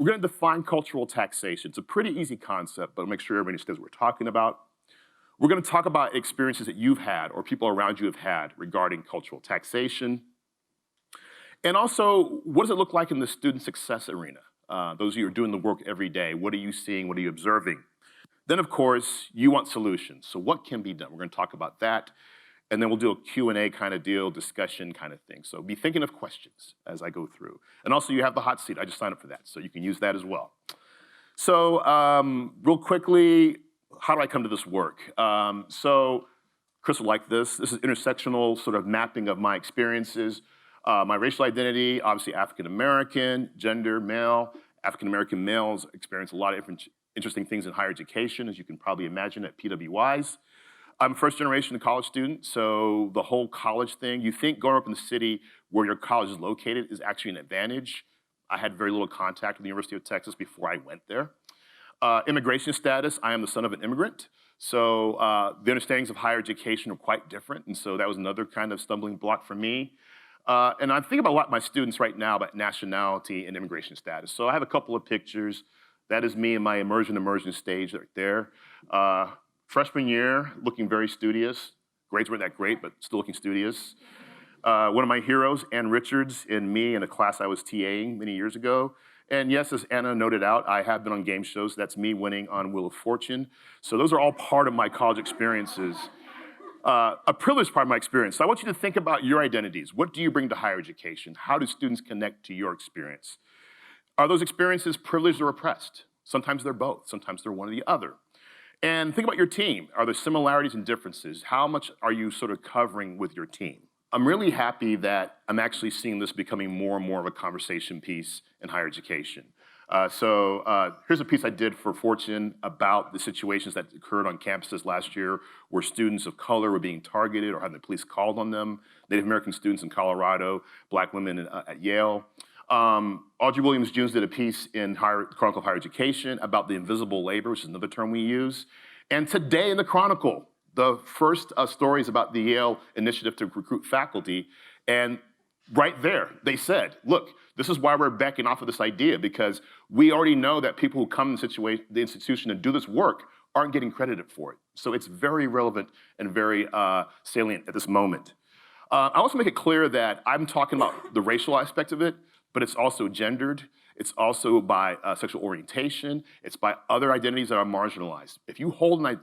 we're going to define cultural taxation. It's a pretty easy concept, but I'll make sure everybody understands what we're talking about. We're going to talk about experiences that you've had or people around you have had regarding cultural taxation. And also, what does it look like in the student success arena? Those of you who are doing the work every day, what are you seeing? What are you observing? Then, of course, you want solutions. So what can be done? We're going to talk about that. And then we'll do a Q&A kind of deal, discussion kind of thing. So be thinking of questions as I go through. And also, you have the hot seat. I just signed up for that, so you can use that as well. So real quickly, how do I come to this work? So Chris will like this. This is intersectional sort of mapping of my experiences. My racial identity, obviously African-American, gender, male. African-American males experience a lot of interesting things in higher education, as you can probably imagine at PWIs. I'm a first-generation college student, so the whole college thing, you think growing up in the city where your college is located is actually an advantage. I had very little contact with the University of Texas before I went there. Immigration status, I am the son of an immigrant, so the understandings of higher education are quite different, and so that was another kind of stumbling block for me. And I'm thinking about a lot of my students right now about nationality and immigration status. So I have a couple of pictures. That is me in my immersion stage right there. Freshman year, looking very studious. Grades weren't that great, but still looking studious. One of my heroes, Ann Richards, in me in a class I was TAing many years ago. And yes, as Anna noted out, I have been on game shows. That's me winning on Wheel of Fortune. So those are all part of my college experiences. A privileged part of my experience. So I want you to think about your identities. What do you bring to higher education? How do students connect to your experience? Are those experiences privileged or oppressed? Sometimes they're both. Sometimes they're one or the other. And think about your team. Are there similarities and differences? How much are you sort of covering with your team? I'm really happy that I'm actually seeing this becoming more and more of a conversation piece in higher education. Here's a piece I did for Fortune about the situations that occurred on campuses last year where students of color were being targeted or having the police called on them, Native American students in Colorado, Black women at Yale. Audrey Williams-Jones did a piece in Chronicle of Higher Education about the invisible labor, which is another term we use. And today in the Chronicle, the first story is about the Yale initiative to recruit faculty. And right there, they said, look, this is why we're backing off of this idea, because we already know that people who come to the institution and do this work aren't getting credited for it. So it's very relevant and very salient at this moment. I also make it clear that I'm talking about the racial aspect of it, but it's also gendered. It's also by sexual orientation. It's by other identities that are marginalized. If you hold an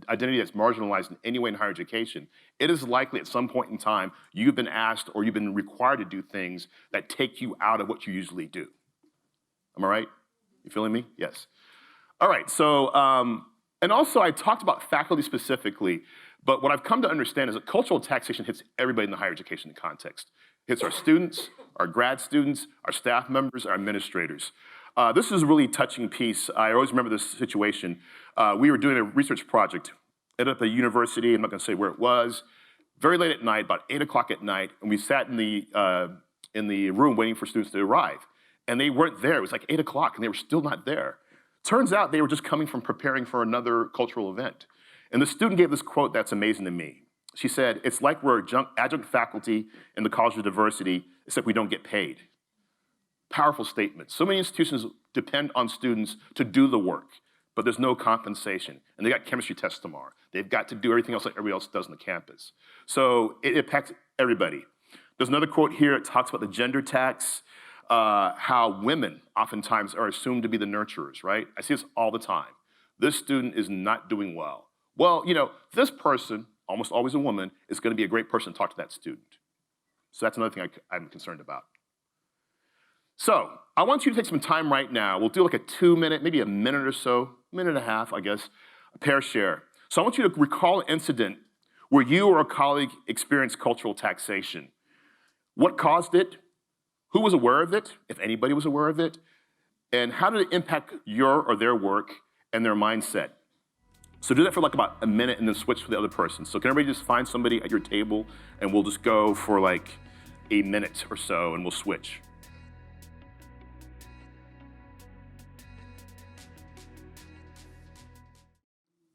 identity that's marginalized in any way in higher education, it is likely at some point in time you've been asked or you've been required to do things that take you out of what you usually do. Am I right? You feeling me? Yes. All right, so, and also I talked about faculty specifically, but what I've come to understand is that cultural taxation hits everybody in the higher education context. It hits our students, our grad students, our staff members, our administrators. This is a really touching piece. I always remember this situation. We were doing a research project at a university. I'm not gonna say where it was. Very late at night, about 8 o'clock at night, and we sat in the room waiting for students to arrive. And they weren't there. It was like 8 o'clock, and they were still not there. Turns out they were just coming from preparing for another cultural event. And the student gave this quote that's amazing to me. She said, it's like we're adjunct faculty in the College of Diversity, except we don't get paid. Powerful statement. So many institutions depend on students to do the work, but there's no compensation. And they got chemistry tests tomorrow. They've got to do everything else like everybody else does on the campus. So it impacts everybody. There's another quote here. It talks about the gender tax, how women oftentimes are assumed to be the nurturers, right? I see this all the time. This student is not doing well. Well, you know, this person, almost always a woman, is going to be a great person to talk to that student. So that's another thing I'm concerned about. So I want you to take some time right now. We'll do like a 2-minute, maybe a minute or so, minute and a half, I guess, a pair share. So I want you to recall an incident where you or a colleague experienced cultural taxation. What caused it? Who was aware of it, if anybody was aware of it? And how did it impact your or their work and their mindset? So do that for like about a minute and then switch to the other person. So can everybody just find somebody at your table and we'll just go for like a minute or so and we'll switch.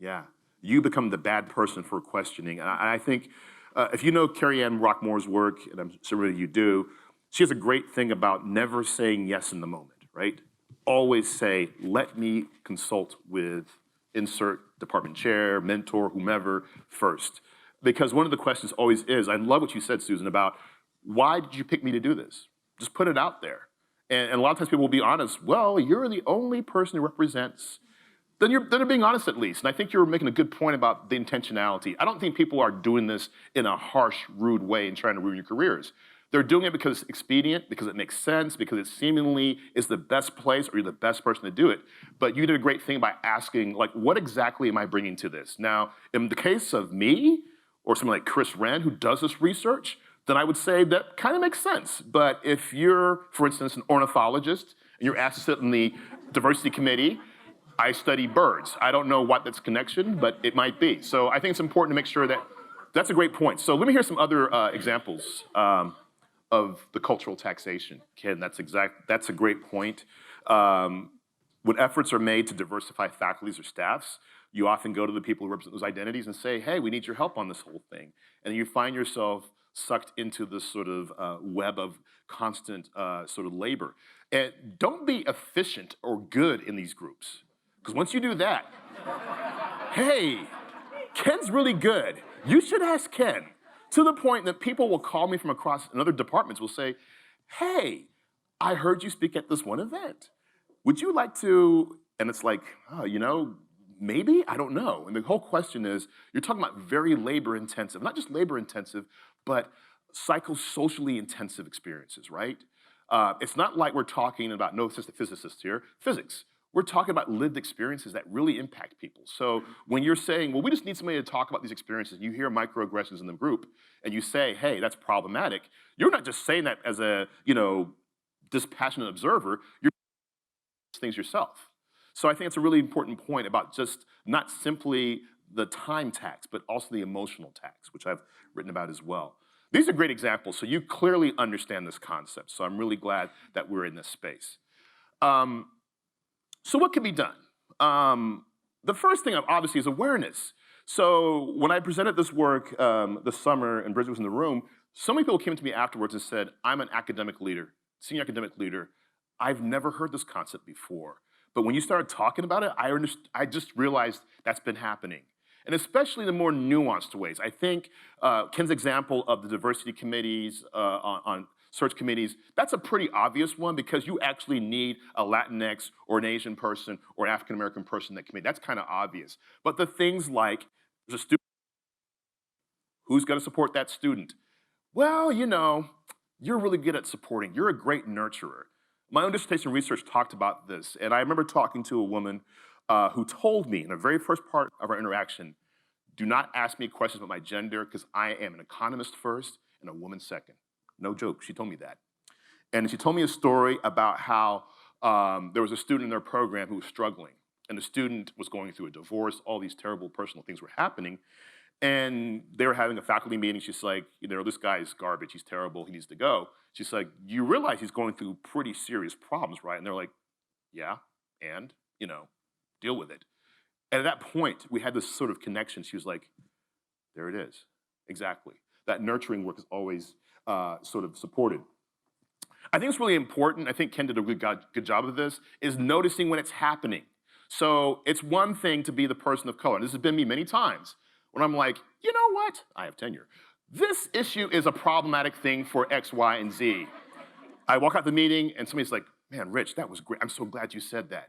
Yeah, you become the bad person for questioning. And I think if you know Carrie Ann Rockmore's work, and I'm sure you do, she has a great thing about never saying yes in the moment, right? always say, let me consult with insert department chair, mentor, whomever first. Because one of the questions always is, I love what you said, Susan, about why did you pick me to do this? Just put it out there. And a lot of times people will be honest, well, you're the only person who represents, then they're being honest at least. And I think you're making a good point about the intentionality. I don't think people are doing this in a harsh, rude way and trying to ruin your careers. They're doing it because it's expedient, because it makes sense, because it seemingly is the best place or you're the best person to do it. But you did a great thing by asking, like, what exactly am I bringing to this? Now, in the case of me, or someone like Chris Wren, who does this research, then I would say that kind of makes sense. But if you're, for instance, an ornithologist, and you're asked to sit in the diversity committee, I study birds. I don't know what that's connection, but it might be. So I think it's important to make sure that, that's a great point. So let me hear some other examples of the cultural taxation. Ken, that's a great point. When efforts are made to diversify faculties or staffs, you often go to the people who represent those identities and say, hey, we need your help on this whole thing. And you find yourself sucked into this sort of web of constant sort of labor. And don't be efficient or good in these groups. Because once you do that, hey, Ken's really good. You should ask Ken. To the point that people will call me from across in other departments will say, hey, I heard you speak at this one event. Would you like to, and it's like, oh, you know, maybe, I don't know. And the whole question is, you're talking about very labor intensive, not just labor intensive, but psychosocially intensive experiences, right? It's not like we're talking about, no assistant physicists here, physics. We're talking about lived experiences that really impact people. So when you're saying, well, we just need somebody to talk about these experiences, you hear microaggressions in the group, and you say, hey, that's problematic, you're not just saying that as a, you know, dispassionate observer, you're doing things yourself. So I think it's a really important point about just not simply the time tax, but also the emotional tax, which I've written about as well. These are great examples, so you clearly understand this concept, so I'm really glad that we're in this space. So what can be done? The first thing obviously is awareness. So when I presented this work this summer and Bridget was in the room, so many people came to me afterwards and said, I'm an academic leader, senior academic leader. I've never heard this concept before. But when you started talking about it, I just realized that's been happening. And especially in the more nuanced ways. I think Ken's example of the diversity committees on search committees, that's a pretty obvious one because you actually need a Latinx or an Asian person or African-American person in that committee. That's kind of obvious. But the things like, there's a student, who's gonna support that student? Well, you know, you're really good at supporting. You're a great nurturer. My own dissertation research talked about this, and I remember talking to a woman who told me in the very first part of our interaction, do not ask me questions about my gender because I am an economist first and a woman second. No joke, she told me that. And she told me a story about how there was a student in their program who was struggling. And the student was going through a divorce, all these terrible personal things were happening. And they were having a faculty meeting. She's like, you know, this guy is garbage, he's terrible, he needs to go. She's like, you realize he's going through pretty serious problems, right? And they're like, yeah, and, you know, deal with it. And at that point, we had this sort of connection. She was like, there it is, exactly. That nurturing work is always sort of supported. I think it's really important, I think Ken did a good job of this, is noticing when it's happening. So it's one thing to be the person of color, and this has been me many times, when I'm like, you know what, I have tenure. This issue is a problematic thing for X, Y, and Z. I walk out the meeting and somebody's like, man, Rich, that was great, I'm so glad you said that.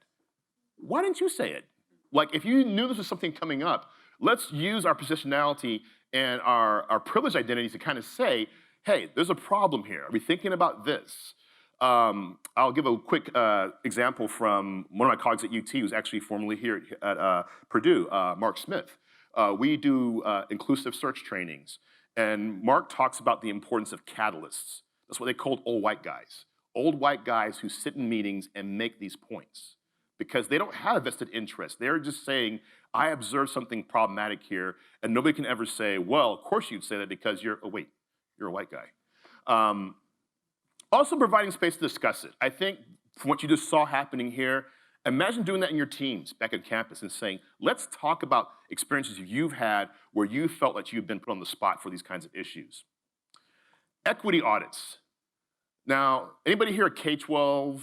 Why didn't you say it? Like, if you knew this was something coming up, let's use our positionality and our privileged identities to kind of say, hey, there's a problem here. Are we thinking about this? I'll give a quick example from one of my colleagues at UT who's actually formerly here at Purdue, Mark Smith. We do inclusive search trainings. And Mark talks about the importance of catalysts. That's what they called old white guys. Old white guys who sit in meetings and make these points. Because they don't have a vested interest. They're just saying, I observe something problematic here, and nobody can ever say, well, of course you'd say that because you're, oh wait, you're a white guy. Also providing space to discuss it. I think from what you just saw happening here, imagine doing that in your teams back at campus and saying, let's talk about experiences you've had where you felt like you've been put on the spot for these kinds of issues. Equity audits. Now, anybody here a K-12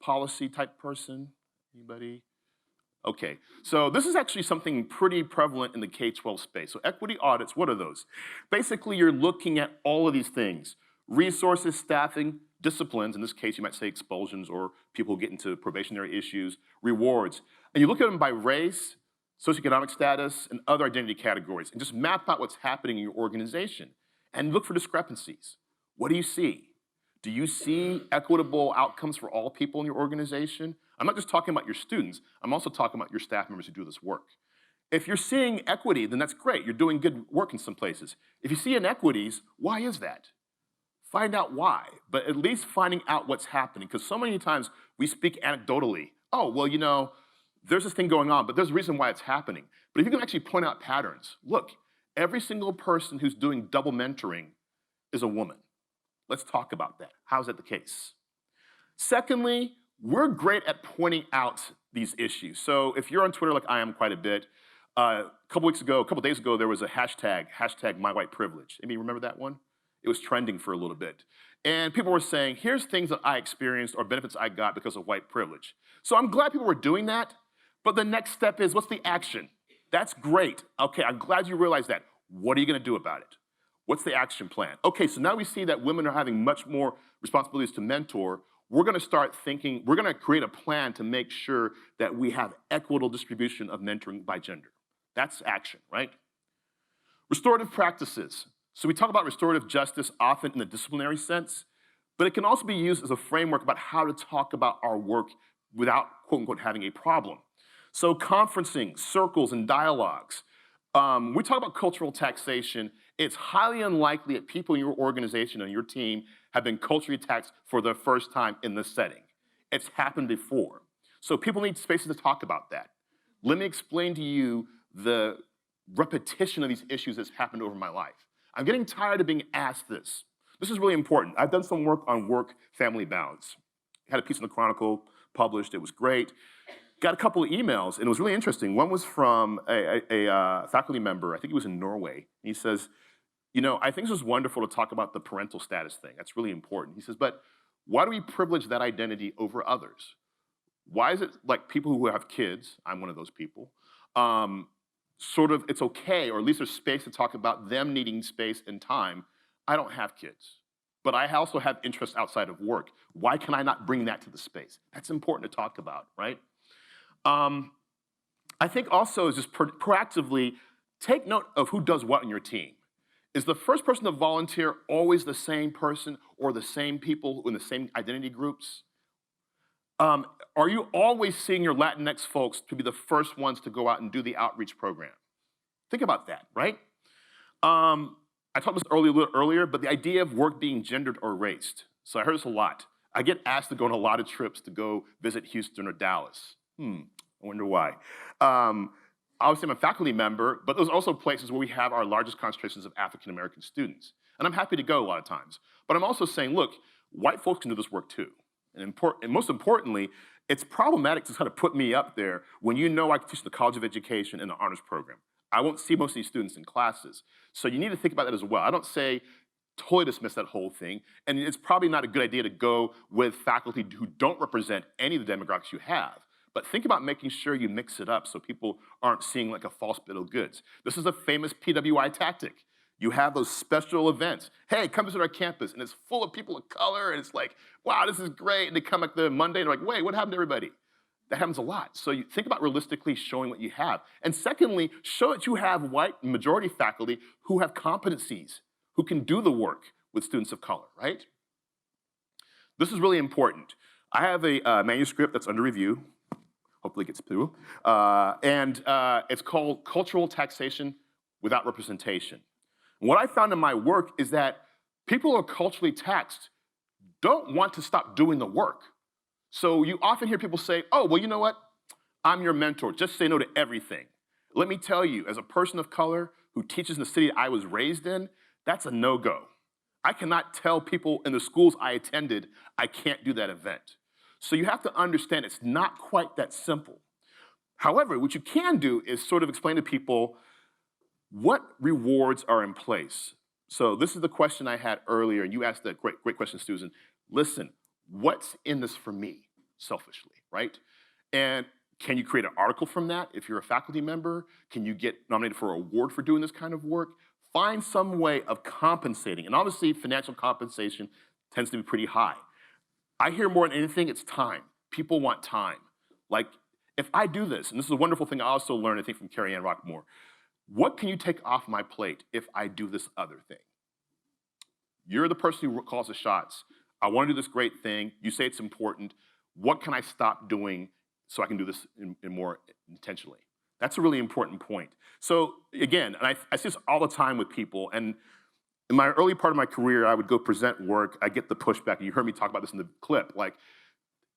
policy type person? Anybody? Okay, so this is actually something pretty prevalent in the K-12 space. So equity audits, what are those? Basically, you're looking at all of these things: resources, staffing, disciplines, in this case you might say expulsions or people who get into probationary issues, rewards. And you look at them by race, socioeconomic status, and other identity categories, and just map out what's happening in your organization and look for discrepancies. What do you see? Do you see equitable outcomes for all people in your organization? I'm not just talking about your students, I'm also talking about your staff members who do this work. If you're seeing equity, then that's great. You're doing good work in some places. If you see inequities, why is that? Find out why, but at least finding out what's happening, because so many times we speak anecdotally. Oh, well, you know, there's this thing going on, but there's a reason why it's happening. But if you can actually point out patterns, look, every single person who's doing double mentoring is a woman. Let's talk about that. How's that the case? Secondly, we're great at pointing out these issues. So if you're on Twitter like I am quite a bit, a couple days ago, there was a hashtag #MyWhitePrivilege. Anybody remember that one? It was trending for a little bit. And people were saying, here's things that I experienced or benefits I got because of white privilege. So I'm glad people were doing that, but the next step is, what's the action? That's great. Okay, I'm glad you realized that. What are you gonna do about it? What's the action plan? Okay, so now we see that women are having much more responsibilities to mentor. We're gonna start thinking, we're gonna create a plan to make sure that we have equitable distribution of mentoring by gender. That's action, right? Restorative practices. So we talk about restorative justice often in the disciplinary sense, but it can also be used as a framework about how to talk about our work without, quote unquote, having a problem. So conferencing, circles, and dialogues. We talk about cultural taxation. It's highly unlikely that people in your organization and your team have been culturally taxed for the first time in this setting. It's happened before. So people need spaces to talk about that. Let me explain to you the repetition of these issues that's happened over my life. I'm getting tired of being asked this. This is really important. I've done some work on work-family balance. Had a piece in the Chronicle published, it was great. Got a couple of emails, and it was really interesting. One was from a faculty member, I think he was in Norway. He says, you know, I think this is wonderful to talk about the parental status thing. That's really important. He says, but why do we privilege that identity over others? Why is it like people who have kids, I'm one of those people, sort of it's okay, or at least there's space to talk about them needing space and time. I don't have kids, but I also have interests outside of work. Why can I not bring that to the space? That's important to talk about, right? I think also is just proactively take note of who does what in your team. Is the first person to volunteer always the same person or the same people in the same identity groups? Are you always seeing your Latinx folks to be the first ones to go out and do the outreach program? Think about that, right? I talked about this earlier, but the idea of work being gendered or raced. So I heard this a lot. I get asked to go on a lot of trips to go visit Houston or Dallas. I wonder why. Obviously, I'm a faculty member, but there's also places where we have our largest concentrations of African-American students. And I'm happy to go a lot of times. But I'm also saying, look, white folks can do this work too. And most importantly, it's problematic to kind of put me up there when you know I teach in the College of Education and the honors program. I won't see most of these students in classes. So you need to think about that as well. I don't say totally dismiss that whole thing. And it's probably not a good idea to go with faculty who don't represent any of the demographics you have. But think about making sure you mix it up so people aren't seeing like a false bill of goods. This is a famous PWI tactic. You have those special events. Hey, come visit our campus, and it's full of people of color, and it's like, wow, this is great. And they come like the Monday, and they're like, wait, what happened to everybody? That happens a lot. So you think about realistically showing what you have. And secondly, show that you have white majority faculty who have competencies, who can do the work with students of color, right? This is really important. I have a manuscript that's under review. Hopefully it gets through. It's called Cultural Taxation Without Representation. And what I found in my work is that people who are culturally taxed don't want to stop doing the work. So you often hear people say, oh, well, you know what? I'm your mentor. Just say no to everything. Let me tell you, as a person of color who teaches in the city I was raised in, that's a no-go. I cannot tell people in the schools I attended I can't do that event. So you have to understand it's not quite that simple. However, what you can do is sort of explain to people what rewards are in place. So this is the question I had earlier, and you asked that great question, Susan. Listen, what's in this for me? selfishly, right? And can you create an article from that if you're a faculty member? Can you get nominated for an award for doing this kind of work? Find some way of compensating. And obviously, financial compensation tends to be pretty high. I hear more than anything, it's time. People want time. Like, if I do this, and this is a wonderful thing I also learned, I think, from Carrie Ann Rockmore, what can you take off my plate if I do this other thing? You're the person who calls the shots. I want to do this great thing. You say it's important. What can I stop doing so I can do this in more intentionally? That's a really important point. So again, and I see this all the time with people, and in my early part of my career, I would go present work, I get the pushback, and you heard me talk about this in the clip, like,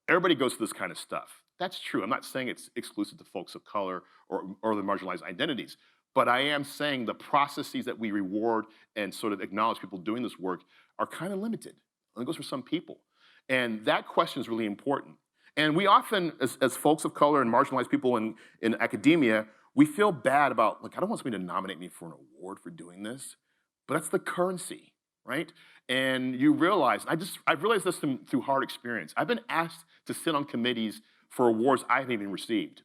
everybody goes through this kind of stuff. That's true. I'm not saying it's exclusive to folks of color or the marginalized identities, but I am saying the processes that we reward and sort of acknowledge people doing this work are kind of limited. And it goes for some people. And that question is really important. And we often, as folks of color and marginalized people in academia, we feel bad about, like, I don't want somebody to nominate me for an award for doing this, but that's the currency, right? And you realize, I've realized this through hard experience. I've been asked to sit on committees for awards I haven't even received.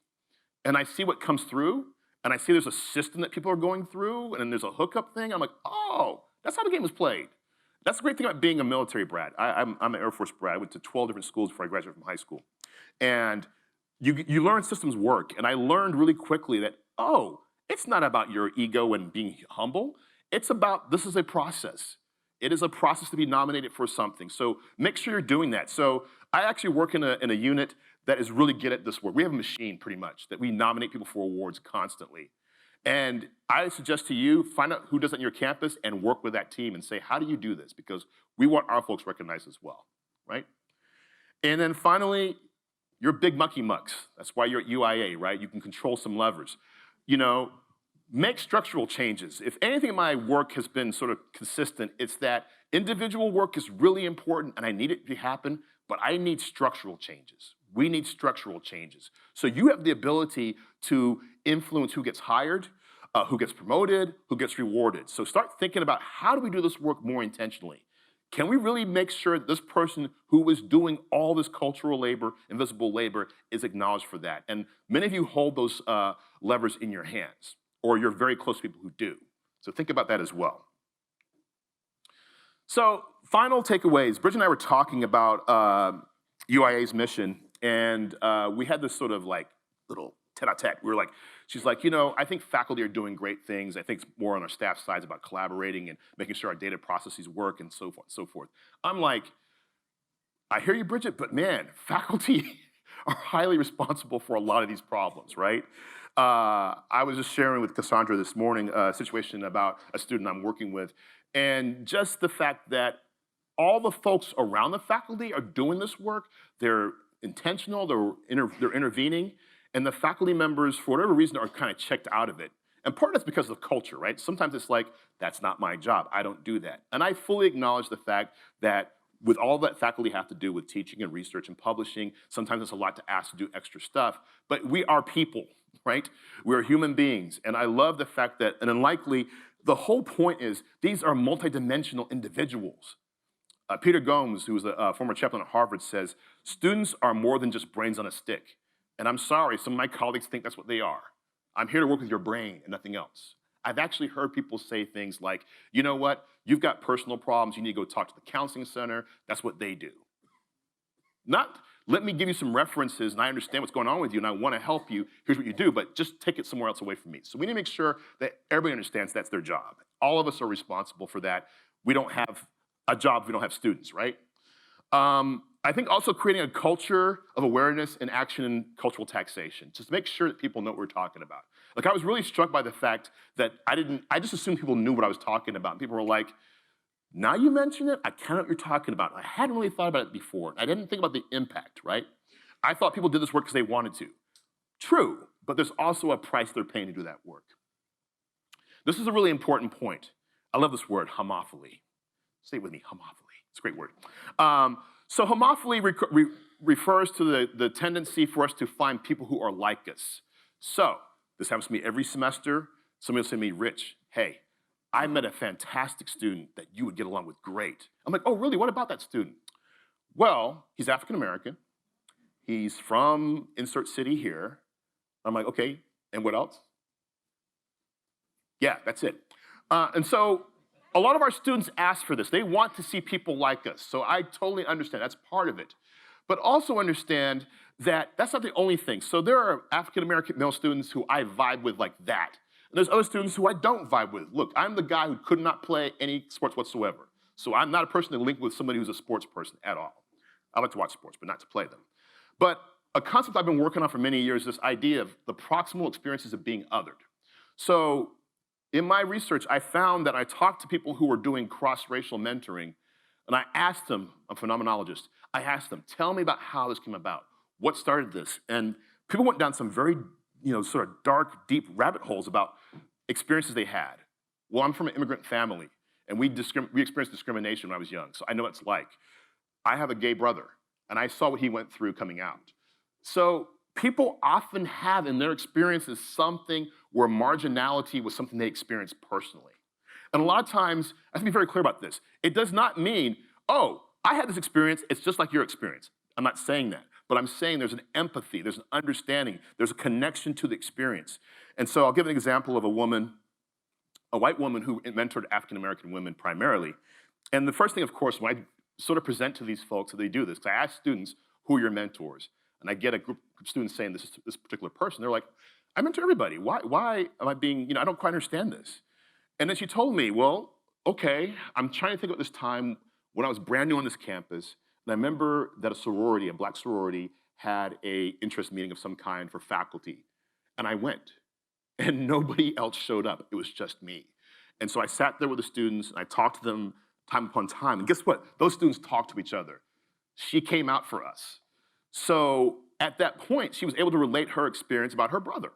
And I see what comes through, and I see there's a system that people are going through, and then there's a hookup thing. I'm like, oh, that's how the game was played. That's the great thing about being a military brat. I'm an Air Force brat. I went to 12 different schools before I graduated from high school. And you learn systems work. And I learned really quickly that, oh, it's not about your ego and being humble. It's about, this is a process. It is a process to be nominated for something. So make sure you're doing that. So I actually work in a unit that is really good at this work. We have a machine, pretty much, that we nominate people for awards constantly. And I suggest to you, find out who does it on your campus and work with that team and say, how do you do this? Because we want our folks recognized as well, right? And then finally, you're big mucky mucks. That's why you're at UIA, right? You can control some levers. You know, make structural changes. If anything in my work has been sort of consistent, it's that individual work is really important and I need it to happen, but I need structural changes. We need structural changes. So you have the ability to influence who gets hired, who gets promoted, who gets rewarded. So start thinking about, how do we do this work more intentionally? Can we really make sure that this person who is doing all this cultural labor, invisible labor, is acknowledged for that? And many of you hold those levers in your hands, or you're very close to people who do. So think about that as well. So final takeaways. Bridget and I were talking about UIA's mission, and we had this sort of like little tete-a-tete. We were like, she's like, you know, I think faculty are doing great things. I think it's more on our staff sides about collaborating and making sure our data processes work and so forth and so forth. I'm like, I hear you, Bridget, but man, faculty are highly responsible for a lot of these problems, right? I was just sharing with Cassandra this morning a situation about a student I'm working with, and just the fact that all the folks around the faculty are doing this work. They're intentional, they're intervening, and the faculty members, for whatever reason, are kind of checked out of it. And part of that's because of culture, right? Sometimes it's like, that's not my job, I don't do that. And I fully acknowledge the fact that with all that faculty have to do with teaching and research and publishing, sometimes it's a lot to ask to do extra stuff, but we are people, right? We're human beings, and I love the fact that, and unlikely, the whole point is, these are multidimensional individuals. Peter Gomes, who was a former chaplain at Harvard, says, students are more than just brains on a stick. And I'm sorry, some of my colleagues think that's what they are. I'm here to work with your brain and nothing else. I've actually heard people say things like, you know what, you've got personal problems, you need to go talk to the counseling center, that's what they do. Not, let me give you some references and I understand what's going on with you and I want to help you, here's what you do, but just take it somewhere else away from me. So we need to make sure that everybody understands that's their job. All of us are responsible for that. We don't have a job if we don't have students, right? I think also creating a culture of awareness and action in cultural taxation, just to make sure that people know what we're talking about. Like, I was really struck by the fact that I just assumed people knew what I was talking about. And people were like, now you mention it, I kind of know what you're talking about. I hadn't really thought about it before. I didn't think about the impact, right? I thought people did this work because they wanted to. True, but there's also a price they're paying to do that work. This is a really important point. I love this word, homophily. Say it with me, homophily. It's a great word. So homophily refers to the tendency for us to find people who are like us. So this happens to me every semester. Somebody will say to me, Rich, hey, I met a fantastic student that you would get along with great. I'm like, oh, really? What about that student? Well, he's African American. He's from insert city here. I'm like, okay, and what else? Yeah, that's it. And so a lot of our students ask for this. They want to see people like us. So I totally understand. That's part of it. But also understand that that's not the only thing. So there are African-American male students who I vibe with like that. And there's other students who I don't vibe with. Look, I'm the guy who could not play any sports whatsoever. So I'm not a person to link with somebody who's a sports person at all. I like to watch sports, but not to play them. But a concept I've been working on for many years is this idea of the proximal experiences of being othered. So in my research, I found that I talked to people who were doing cross-racial mentoring, and I asked them, I'm a phenomenologist, I asked them, tell me about how this came about. What started this? And people went down some very, sort of dark, deep rabbit holes about experiences they had. Well, I'm from an immigrant family, and we experienced discrimination when I was young, so I know what it's like. I have a gay brother, and I saw what he went through coming out. So people often have in their experiences something where marginality was something they experienced personally. And a lot of times, I have to be very clear about this, it does not mean, oh, I had this experience, it's just like your experience. I'm not saying that, but I'm saying there's an empathy, there's an understanding, there's a connection to the experience. And so I'll give an example of a woman, a white woman who mentored African-American women primarily. And the first thing, of course, when I sort of present to these folks that they do this, because I ask students, who are your mentors? And I get a group of students saying this is this particular person. They're like, I mentor everybody. Why am I being, I don't quite understand this. And then she told me, well, okay, I'm trying to think about this time when I was brand new on this campus. And I remember that a sorority, a black sorority, had a interest meeting of some kind for faculty. And I went, and nobody else showed up. It was just me. And so I sat there with the students, and I talked to them time upon time. And guess what? Those students talked to each other. She came out for us. So at that point, she was able to relate her experience about her brother.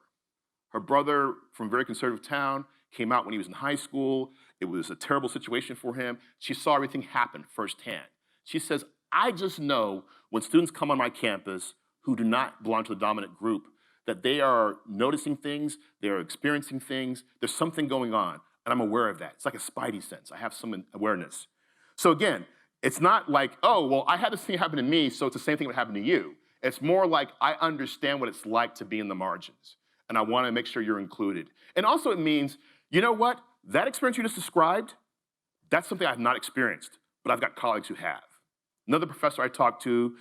Her brother from a very conservative town came out when he was in high school. It was a terrible situation for him. She saw everything happen firsthand. She says, I just know when students come on my campus who do not belong to the dominant group, that they are noticing things, they're experiencing things, there's something going on, and I'm aware of that. It's like a spidey sense. I have some awareness. So again, it's not like, oh, well, I had this thing happen to me, so it's the same thing that would happen to you. It's more like I understand what it's like to be in the margins, and I want to make sure you're included. And also it means, you know what? That experience you just described, that's something I have not experienced, but I've got colleagues who have. Another professor I talked to,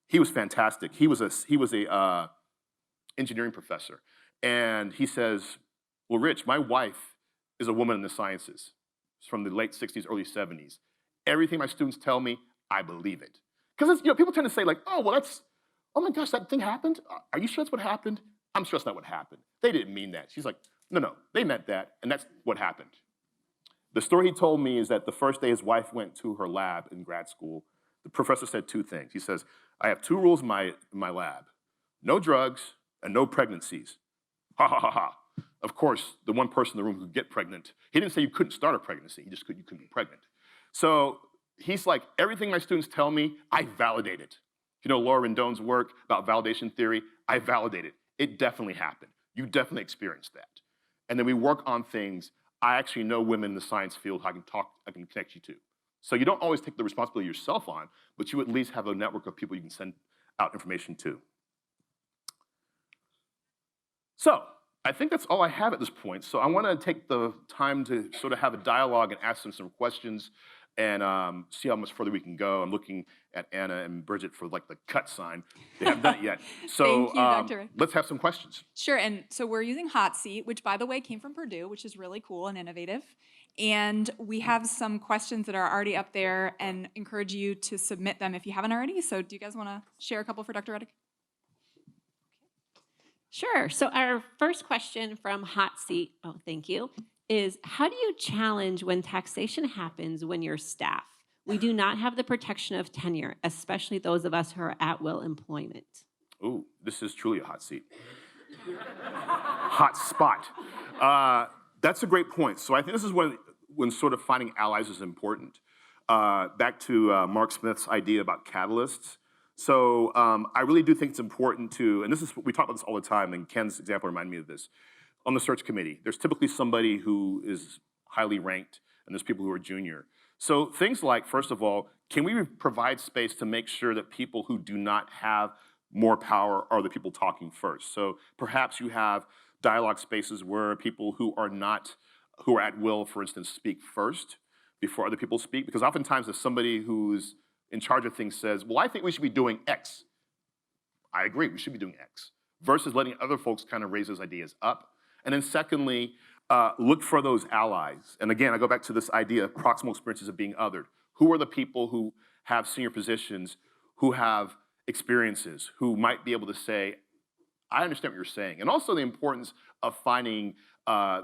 he was fantastic. He was a engineering professor, and he says, well, Rich, my wife is a woman in the sciences. It's from the late 60s, early 70s. Everything my students tell me, I believe it. Because people tend to say like, oh, well, oh my gosh, that thing happened? Are you sure that's what happened? I'm sure that's not what happened. They didn't mean that. She's like, no, they meant that, and that's what happened. The story he told me is that the first day his wife went to her lab in grad school, the professor said two things. He says, I have two rules in my lab. No drugs and no pregnancies. Ha, ha, ha, ha. Of course, the one person in the room who could get pregnant, he didn't say you couldn't start a pregnancy, he just you couldn't get pregnant. So he's like, everything my students tell me, I validate it. You know Laura Rendon's work about validation theory, I validate it. It definitely happened. You definitely experienced that. And then we work on things. I actually know women in the science field I can connect you to. So you don't always take the responsibility yourself on, but you at least have a network of people you can send out information to. So I think that's all I have at this point. So I want to take the time to sort of have a dialogue and ask them some questions and see how much further we can go. I'm looking at Anna and Bridget for like the cut sign. They haven't done it yet. So Thank you, Dr. Let's have some questions. Sure, and so we're using Hot Seat, which by the way came from Purdue, which is really cool and innovative. And we have some questions that are already up there and encourage you to submit them if you haven't already. So do you guys want to share a couple for Dr. Reddick? Sure. So our first question from Hot Seat, oh, thank you, is how do you challenge when taxation happens when you're staff? We do not have the protection of tenure, especially those of us who are at will employment. Ooh, this is truly a hot seat. Hot spot. That's a great point. So I think this is when sort of finding allies is important. Back to Mark Smith's idea about catalysts. So I really do think it's important to, and we talk about this all the time, and Ken's example reminded me of this. On the search committee, there's typically somebody who is highly ranked, and there's people who are junior. So things like, first of all, can we provide space to make sure that people who do not have more power are the people talking first? So perhaps you have dialogue spaces where people who are at will, for instance, speak first before other people speak. Because oftentimes if somebody who's in charge of things says, well, I think we should be doing X. I agree, we should be doing X. Versus letting other folks kind of raise those ideas up. And then secondly, look for those allies. And again, I go back to this idea of proximal experiences of being othered. Who are the people who have senior positions, who have experiences, who might be able to say, I understand what you're saying. And also the importance of finding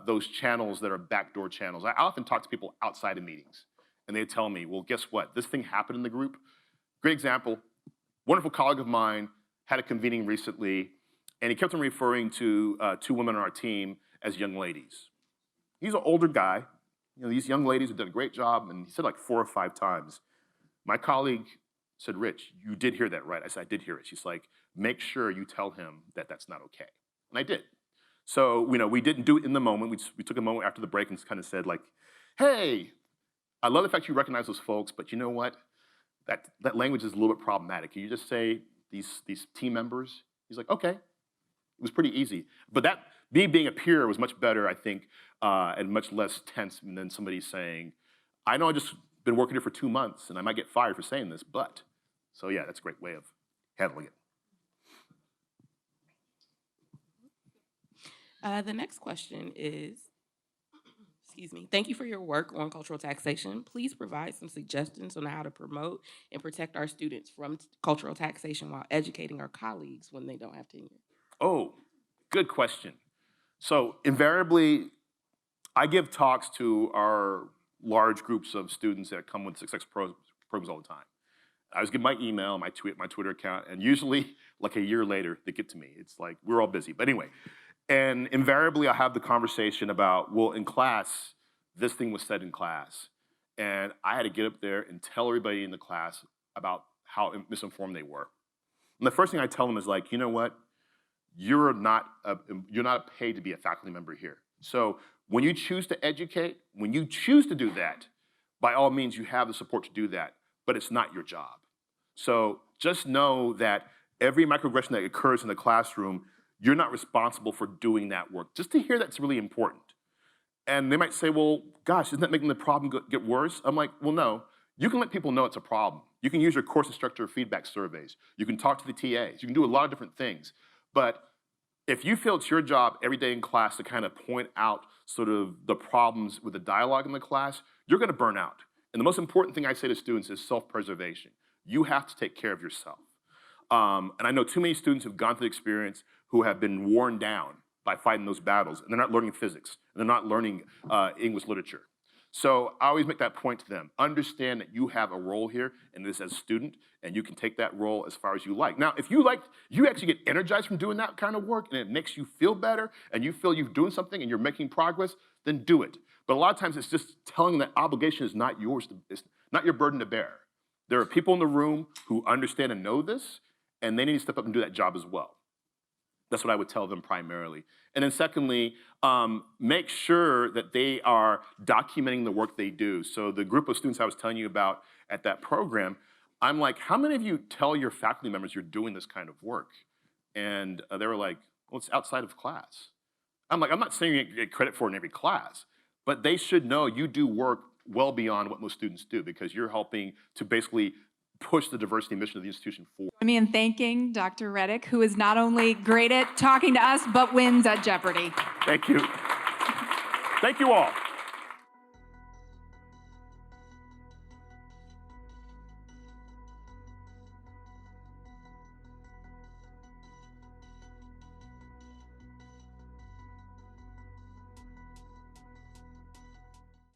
those channels that are backdoor channels. I often talk to people outside of meetings, and they tell me, well, guess what? This thing happened in the group. Great example, wonderful colleague of mine had a convening recently, and he kept on referring to 2 women on our team as young ladies. He's an older guy. You know, these young ladies have done a great job, and he said like 4 or 5 times. My colleague said, Rich, you did hear that, right? I said, I did hear it. She's like, make sure you tell him that that's not okay. And I did. So, you know, we didn't do it in the moment. We took a moment after the break and kind of said like, hey, I love the fact you recognize those folks, but you know what? That language is a little bit problematic. Can you just say these team members? He's like, okay. It was pretty easy. But that, me being a peer was much better, I think, and much less tense than somebody saying, I know I just been working here for 2 months and I might get fired for saying this, but. So yeah, that's a great way of handling it. The next question is, excuse me, thank you for your work on cultural taxation. Please provide some suggestions on how to promote and protect our students from cultural taxation while educating our colleagues when they don't have tenure. Oh, good question. So invariably, I give talks to our large groups of students that come with success programs all the time. I just give my email, my Twitter account, and usually like a year later, they get to me. It's like, we're all busy, but anyway. And invariably, I have the conversation about, well, in class, this thing was said in class. And I had to get up there and tell everybody in the class about how misinformed they were. And the first thing I tell them is like, you know what? You're not paid to be a faculty member here. So when you choose to educate, when you choose to do that, by all means, you have the support to do that, but it's not your job. So just know that every microaggression that occurs in the classroom, you're not responsible for doing that work. Just to hear that's really important. And they might say, well, gosh, isn't that making the problem get worse? I'm like, well, no. You can let people know it's a problem. You can use your course instructor feedback surveys. You can talk to the TAs. You can do a lot of different things. But if you feel it's your job every day in class to kind of point out sort of the problems with the dialogue in the class, you're going to burn out. And the most important thing I say to students is self-preservation. You have to take care of yourself. And I know too many students who've gone through the experience who have been worn down by fighting those battles, and they're not learning physics, and they're not learning English literature. So I always make that point to them. Understand that you have a role here in this as a student, and you can take that role as far as you like. Now, if you actually get energized from doing that kind of work, and it makes you feel better, and you feel you're doing something and you're making progress, then do it. But a lot of times it's just telling them that obligation is not yours, it's not your burden to bear. There are people in the room who understand and know this, and they need to step up and do that job as well. That's what I would tell them primarily. And then secondly, make sure that they are documenting the work they do. So the group of students I was telling you about at that program, I'm like, how many of you tell your faculty members you're doing this kind of work? And they were like, well, it's outside of class. I'm like, I'm not saying you get credit for it in every class, but they should know you do work well beyond what most students do because you're helping to basically push the diversity mission of the institution forward. Join me in thanking Dr. Reddick, who is not only great at talking to us, but wins at Jeopardy. Thank you. Thank you all.